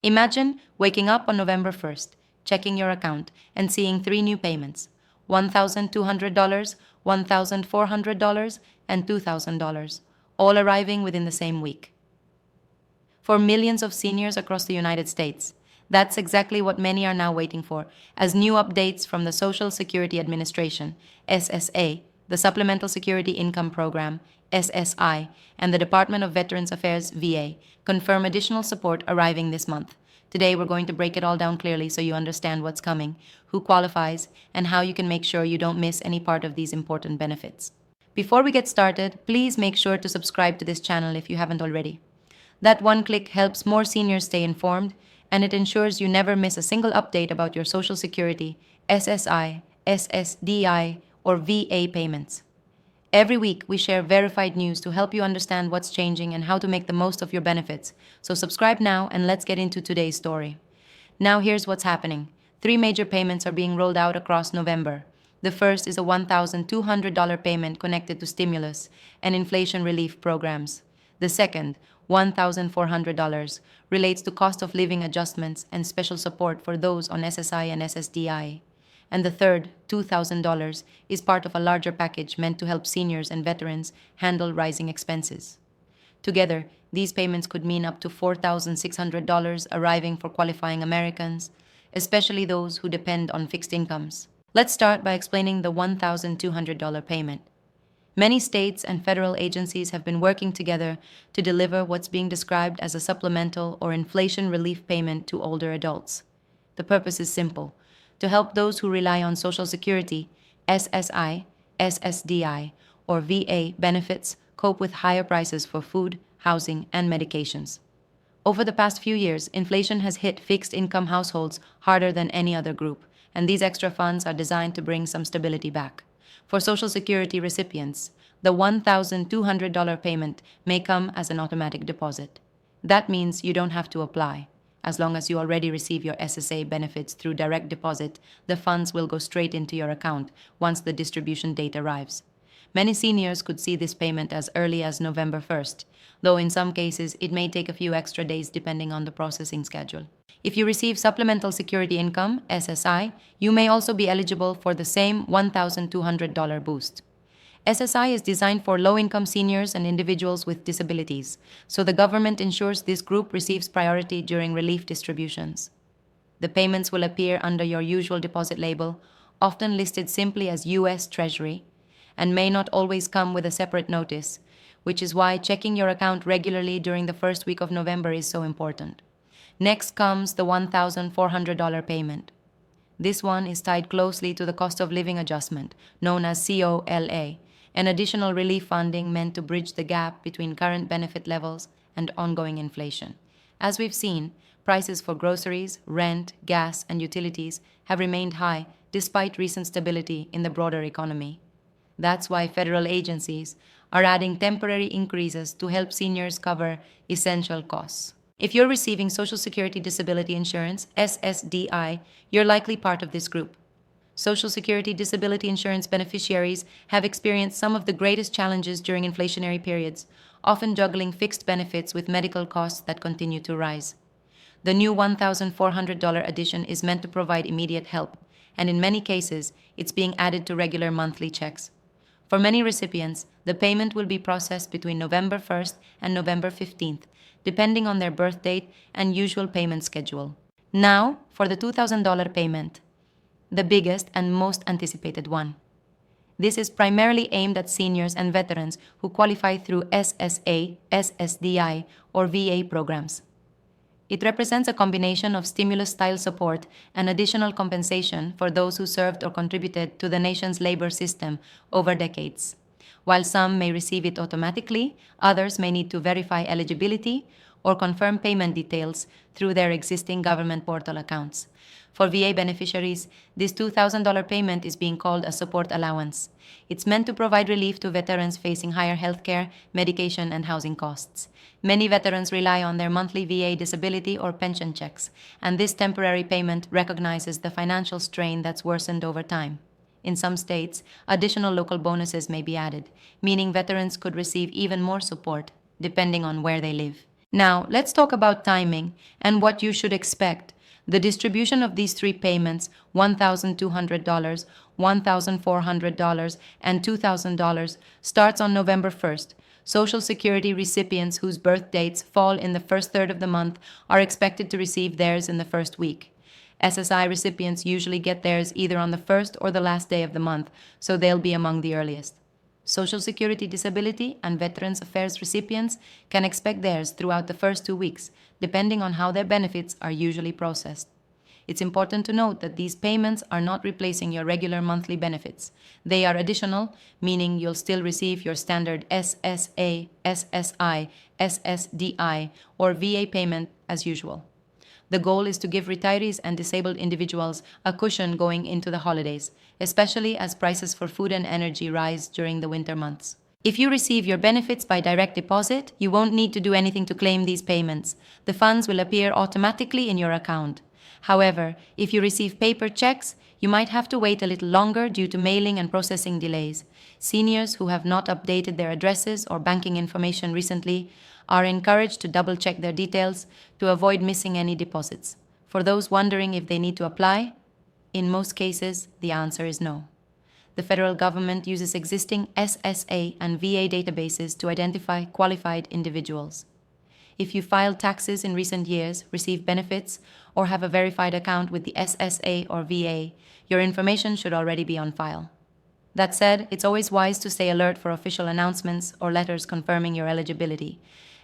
Imagine waking up on November 1st, checking your account, and seeing three new payments: $1,200, $1,400, and $2,000, all arriving within the same week. For millions of seniors across the United States, that's exactly what many are now waiting for, as new updates from the Social Security Administration, SSA, the Supplemental Security Income Program, SSI, and the Department of Veterans Affairs, VA, confirm additional support arriving this month. Today, we're going to break it all down clearly so you understand what's coming, who qualifies, and how you can make sure you don't miss any part of these important benefits. Before we get started, please make sure to subscribe to this channel if you haven't already. That one click helps more seniors stay informed, and it ensures you never miss a single update about your Social Security, SSI, SSDI, or VA payments. Every week, we share verified news to help you understand what's changing and how to make the most of your benefits. So subscribe now and let's get into today's story. Now here's what's happening. Three major payments are being rolled out across November. The first is a $1,200 payment connected to stimulus and inflation relief programs. The second, $1,400, relates to cost of living adjustments and special support for those on SSI and SSDI. And the third, $2,000, is part of a larger package meant to help seniors and veterans handle rising expenses. Together, these payments could mean up to $4,600 arriving for qualifying Americans, especially those who depend on fixed incomes. Let's start by explaining the $1,200 payment. Many states and federal agencies have been working together to deliver what's being described as a supplemental or inflation relief payment to older adults. The purpose is simple: to help those who rely on Social Security, SSI, SSDI, or VA benefits cope with higher prices for food, housing, and medications. Over the past few years, inflation has hit fixed-income households harder than any other group, and these extra funds are designed to bring some stability back. For Social Security recipients, the $1,200 payment may come as an automatic deposit. That means you don't have to apply. As long as you already receive your SSA benefits through direct deposit, the funds will go straight into your account once the distribution date arrives. Many seniors could see this payment as early as November 1st, though in some cases it may take a few extra days depending on the processing schedule. If you receive Supplemental Security Income, SSI, you may also be eligible for the same $1,200 boost. SSI is designed for low-income seniors and individuals with disabilities, so the government ensures this group receives priority during relief distributions. The payments will appear under your usual deposit label, often listed simply as U.S. Treasury, and may not always come with a separate notice, which is why checking your account regularly during the first week of November is so important. Next comes the $1,400 payment. This one is tied closely to the cost of living adjustment, known as COLA, an additional relief funding meant to bridge the gap between current benefit levels and ongoing inflation. As we've seen, prices for groceries, rent, gas, and utilities have remained high despite recent stability in the broader economy. That's why federal agencies are adding temporary increases to help seniors cover essential costs. If you're receiving Social Security Disability Insurance, SSDI, you're likely part of this group. Social Security Disability Insurance beneficiaries have experienced some of the greatest challenges during inflationary periods, often juggling fixed benefits with medical costs that continue to rise. The new $1,400 addition is meant to provide immediate help, and in many cases, it's being added to regular monthly checks. For many recipients, the payment will be processed between November 1st and November 15th, depending on their birth date and usual payment schedule. Now, for the $2,000 payment, the biggest and most anticipated one. This is primarily aimed at seniors and veterans who qualify through SSA, SSDI, or VA programs. It represents a combination of stimulus-style support and additional compensation for those who served or contributed to the nation's labor system over decades. While some may receive it automatically, others may need to verify eligibility or confirm payment details through their existing government portal accounts. For VA beneficiaries, this $2,000 payment is being called a support allowance. It's meant to provide relief to veterans facing higher healthcare, medication, and housing costs. Many veterans rely on their monthly VA disability or pension checks, and this temporary payment recognizes the financial strain that's worsened over time. In some states, additional local bonuses may be added, meaning veterans could receive even more support, depending on where they live. Now, let's talk about timing and what you should expect. The distribution of these three payments, $1,200, $1,400, and $2,000, starts on November 1st. Social Security recipients whose birth dates fall in the first third of the month are expected to receive theirs in the first week. SSI recipients usually get theirs either on the first or the last day of the month, so they'll be among the earliest. Social Security Disability and Veterans Affairs recipients can expect theirs throughout the first 2 weeks, depending on how their benefits are usually processed. It's important to note that these payments are not replacing your regular monthly benefits. They are additional, meaning you'll still receive your standard SSA, SSI, SSDI, or VA payment as usual. The goal is to give retirees and disabled individuals a cushion going into the holidays, especially as prices for food and energy rise during the winter months. If you receive your benefits by direct deposit, you won't need to do anything to claim these payments. The funds will appear automatically in your account. However, if you receive paper checks, you might have to wait a little longer due to mailing and processing delays. Seniors who have not updated their addresses or banking information recently are encouraged to double-check their details to avoid missing any deposits. For those wondering if they need to apply, in most cases, the answer is no. The federal government uses existing SSA and VA databases to identify qualified individuals. If you filed taxes in recent years, receive benefits, or have a verified account with the SSA or VA, your information should already be on file. That said, it's always wise to stay alert for official announcements or letters confirming your eligibility,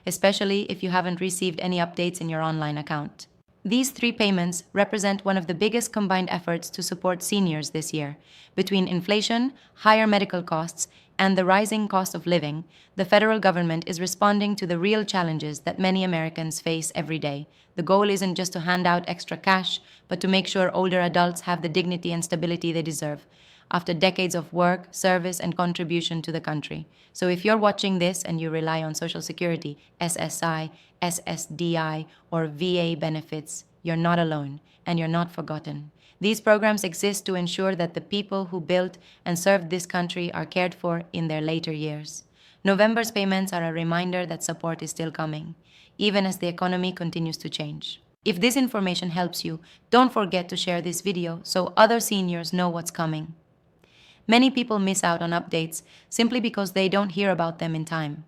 especially if you haven't received any updates in your online account. These three payments represent one of the biggest combined efforts to support seniors this year. Between inflation, higher medical costs, and the rising cost of living, the federal government is responding to the real challenges that many Americans face every day. The goal isn't just to hand out extra cash, but to make sure older adults have the dignity and stability they deserve after decades of work, service, and contribution to the country. So if you're watching this and you rely on Social Security, SSI, SSDI, or VA benefits, you're not alone and you're not forgotten. These programs exist to ensure that the people who built and served this country are cared for in their later years. November's payments are a reminder that support is still coming, even as the economy continues to change. If this information helps you, don't forget to share this video so other seniors know what's coming. Many people miss out on updates simply because they don't hear about them in time.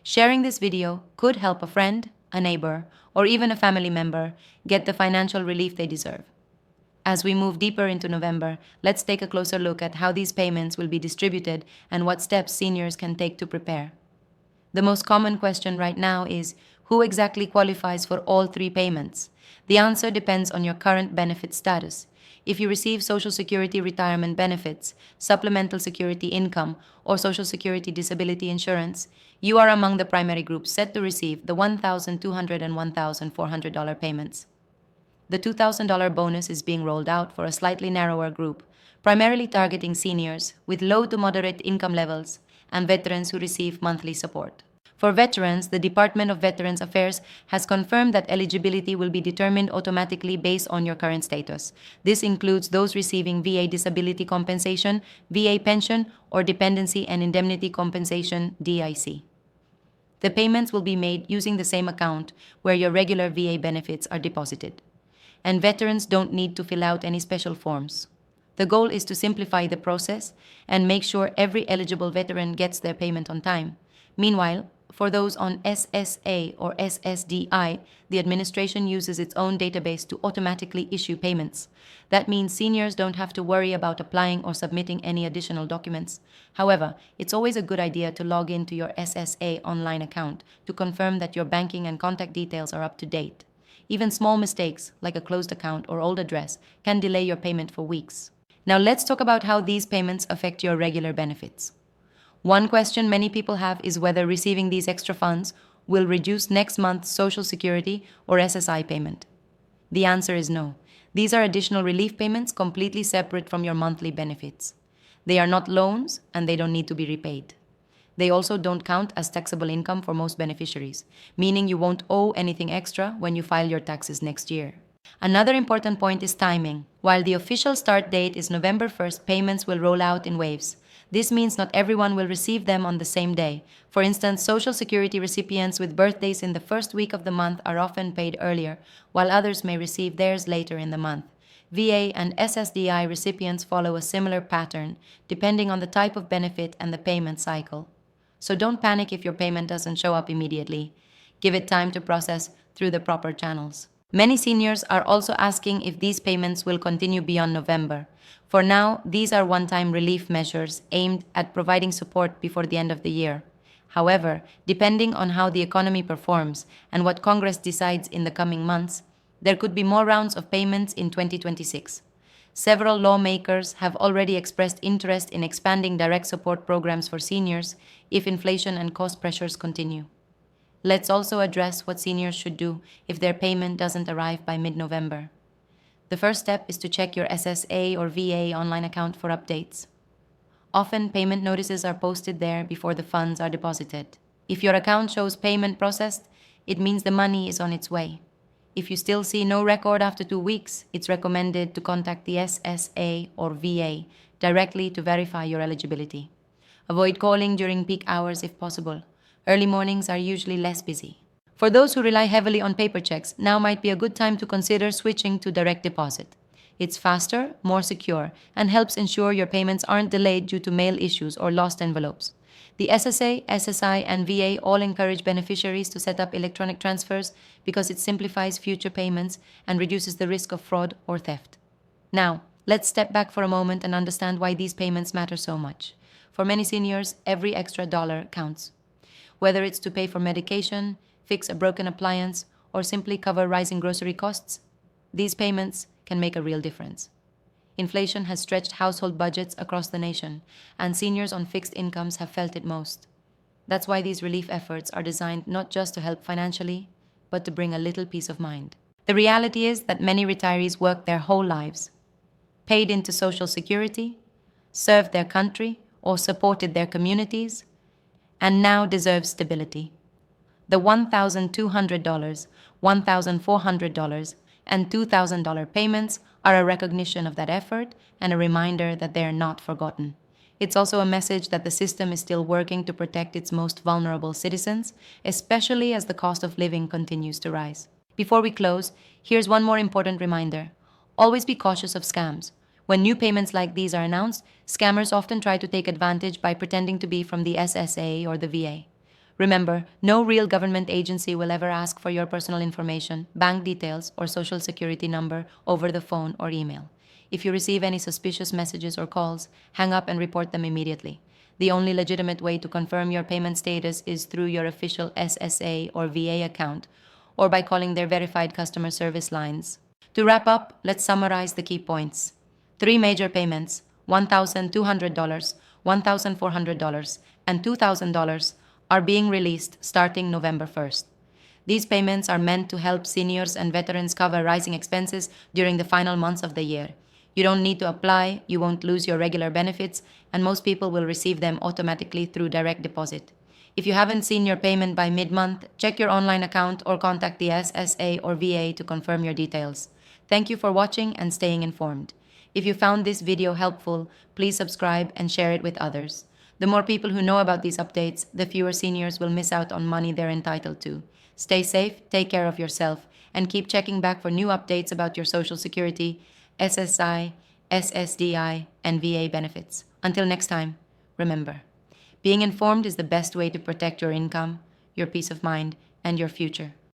Sharing this video could help a friend, a neighbor, or even a family member get the financial relief they deserve. As we move deeper into November, let's take a closer look at how these payments will be distributed and what steps seniors can take to prepare. The most common question right now is, who exactly qualifies for all three payments? The answer depends on your current benefit status. If you receive Social Security retirement benefits, supplemental security income, or Social Security disability insurance, you are among the primary groups set to receive the $1,200 and $1,400 payments. The $2,000 bonus is being rolled out for a slightly narrower group, primarily targeting seniors with low to moderate income levels and veterans who receive monthly support. For veterans, the Department of Veterans Affairs has confirmed that eligibility will be determined automatically based on your current status. This includes those receiving VA disability compensation, VA pension, or dependency and indemnity compensation, DIC. The payments will be made using the same account where your regular VA benefits are deposited. And veterans don't need to fill out any special forms. The goal is to simplify the process and make sure every eligible veteran gets their payment on time. Meanwhile, for those on SSA or SSDI, the administration uses its own database to automatically issue payments. That means seniors don't have to worry about applying or submitting any additional documents. However, it's always a good idea to log into your SSA online account to confirm that your banking and contact details are up to date. Even small mistakes, like a closed account or old address, can delay your payment for weeks. Now let's talk about how these payments affect your regular benefits. One question many people have is whether receiving these extra funds will reduce next month's Social Security or SSI payment. The answer is no. These are additional relief payments completely separate from your monthly benefits. They are not loans and they don't need to be repaid. They also don't count as taxable income for most beneficiaries, meaning you won't owe anything extra when you file your taxes next year. Another important point is timing. While the official start date is November 1st, payments will roll out in waves. This means not everyone will receive them on the same day. For instance, Social Security recipients with birthdays in the first week of the month are often paid earlier, while others may receive theirs later in the month. VA and SSDI recipients follow a similar pattern, depending on the type of benefit and the payment cycle. So don't panic if your payment doesn't show up immediately. Give it time to process through the proper channels. Many seniors are also asking if these payments will continue beyond November. For now, these are one-time relief measures aimed at providing support before the end of the year. However, depending on how the economy performs and what Congress decides in the coming months, there could be more rounds of payments in 2026. Several lawmakers have already expressed interest in expanding direct support programs for seniors if inflation and cost pressures continue. Let's also address what seniors should do if their payment doesn't arrive by mid-November. The first step is to check your SSA or VA online account for updates. Often, payment notices are posted there before the funds are deposited. If your account shows payment processed, it means the money is on its way. If you still see no record after 2 weeks, it's recommended to contact the SSA or VA directly to verify your eligibility. Avoid calling during peak hours if possible. Early mornings are usually less busy. For those who rely heavily on paper checks, now might be a good time to consider switching to direct deposit. It's faster, more secure, and helps ensure your payments aren't delayed due to mail issues or lost envelopes. The SSA, SSI, and VA all encourage beneficiaries to set up electronic transfers because it simplifies future payments and reduces the risk of fraud or theft. Now, let's step back for a moment and understand why these payments matter so much. For many seniors, every extra dollar counts. Whether it's to pay for medication, fix a broken appliance, or simply cover rising grocery costs, these payments can make a real difference. Inflation has stretched household budgets across the nation, and seniors on fixed incomes have felt it most. That's why these relief efforts are designed not just to help financially, but to bring a little peace of mind. The reality is that many retirees worked their whole lives, paid into Social Security, served their country, or supported their communities, and now deserve stability. The $1,200, $1,400, and $2,000 payments are a recognition of that effort and a reminder that they are not forgotten. It's also a message that the system is still working to protect its most vulnerable citizens, especially as the cost of living continues to rise. Before we close, here's one more important reminder. Always be cautious of scams. When new payments like these are announced, scammers often try to take advantage by pretending to be from the SSA or the VA. Remember, no real government agency will ever ask for your personal information, bank details, or social security number over the phone or email. If you receive any suspicious messages or calls, hang up and report them immediately. The only legitimate way to confirm your payment status is through your official SSA or VA account, or by calling their verified customer service lines. To wrap up, let's summarize the key points. 3 major payments, $1,200, $1,400, and $2,000, are being released starting November 1st. These payments are meant to help seniors and veterans cover rising expenses during the final months of the year. You don't need to apply, you won't lose your regular benefits, and most people will receive them automatically through direct deposit. If you haven't seen your payment by mid-month, check your online account or contact the SSA or VA to confirm your details. Thank you for watching and staying informed. If you found this video helpful, please subscribe and share it with others. The more people who know about these updates, the fewer seniors will miss out on money they're entitled to. Stay safe, take care of yourself, and keep checking back for new updates about your Social Security, SSI, SSDI, and VA benefits. Until next time, remember, being informed is the best way to protect your income, your peace of mind, and your future.